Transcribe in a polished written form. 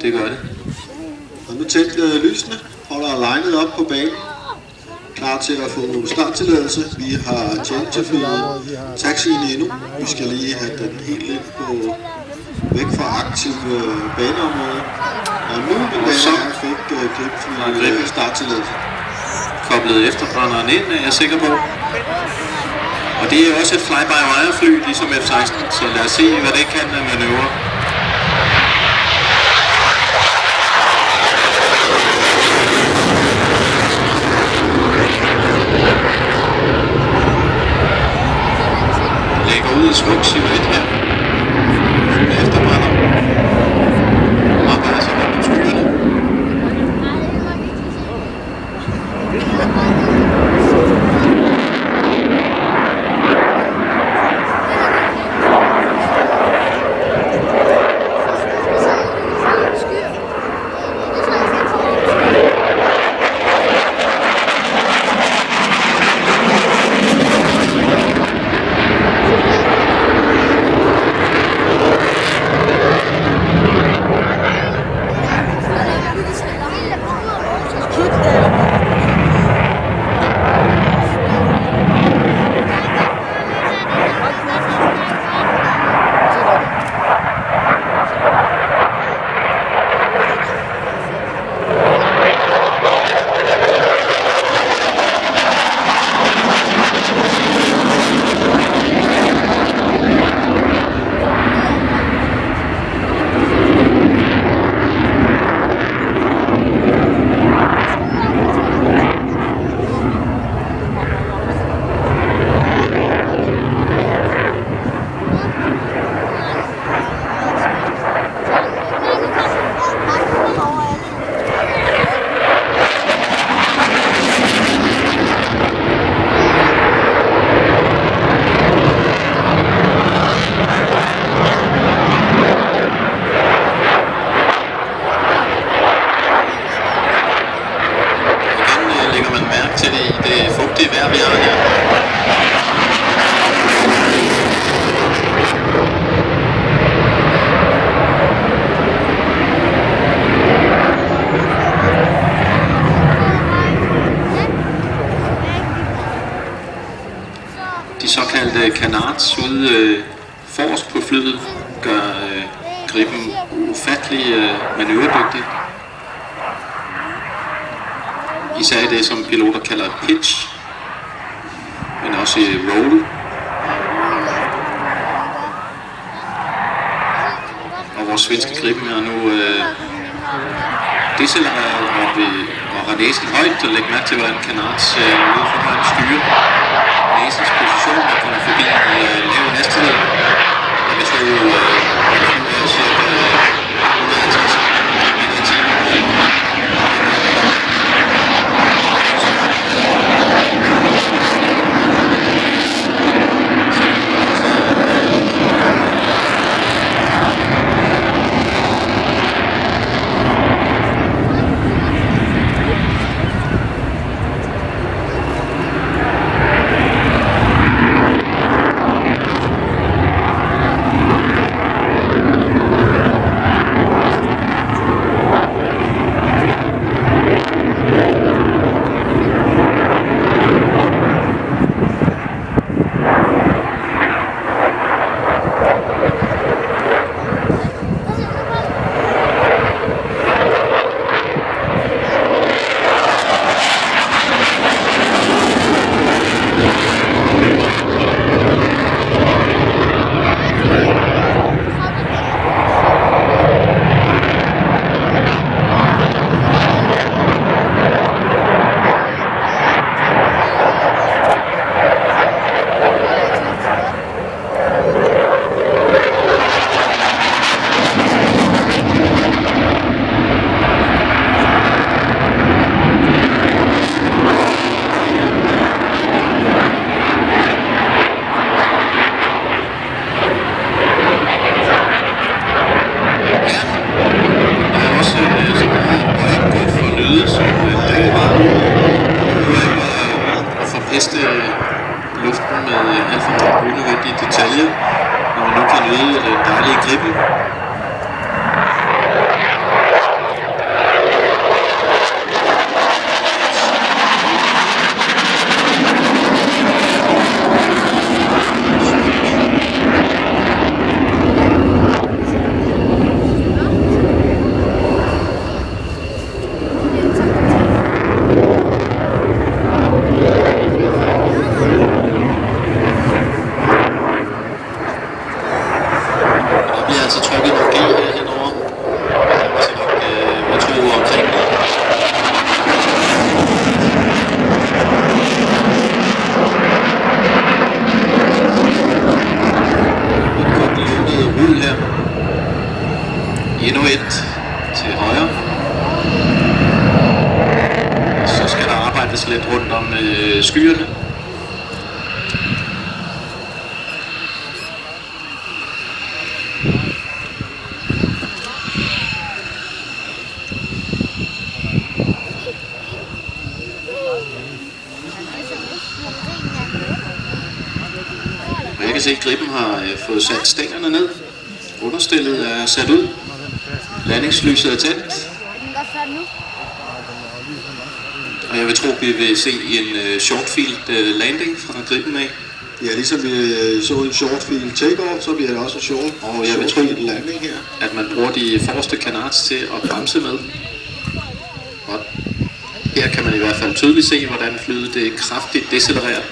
Det gør det. Og nu tændt lysene, holder linet op på banen. Klar til at få starttilladelse. Vi har tjenesteflyet taxien endnu. Vi skal lige have den helt ind på væk fra aktiv baneområde. Og nu vil jeg fik gribflyet starttilladelse. Koblet efterbrænderen ind, er jeg sikker på. Og det er også et fly-by-wire fly, ligesom F-16, så lad os se, hvad det kan af manøvre. Lægger ud i smuk silhuet her. Efterbrænder. Arbejder sig med på skyerne. De såkaldte canards ude forrest på flyet gør Gripen ufattelig manøvredygtig. Især i det, som piloter kalder pitch, men også i roll. Og vores svenske Gripen er nu decellereret og har næsen højt, og lægge mærke til, hvordan canards ude foran styre. Næsens position er kommet forbi lav hastighed. Og vi tror cirka 150 meter i timen. pirouette til højre. Så skal der arbejdes lidt rundt om skyerne. Og jeg kan se, at Gripen har fået sat stængerne ned. Understillet er sat ud. Landingslyset er tændt. Og jeg vil tro, at vi vil se en shortfield landing fra Gripen af. Ja, ligesom vi så en shortfield takeoff, så bliver det også en short. Og jeg vil tro, landing her. At man bruger de forreste canards til at bremse med. Og her kan man i hvert fald tydeligt se, hvordan flyet det kraftigt decelererer.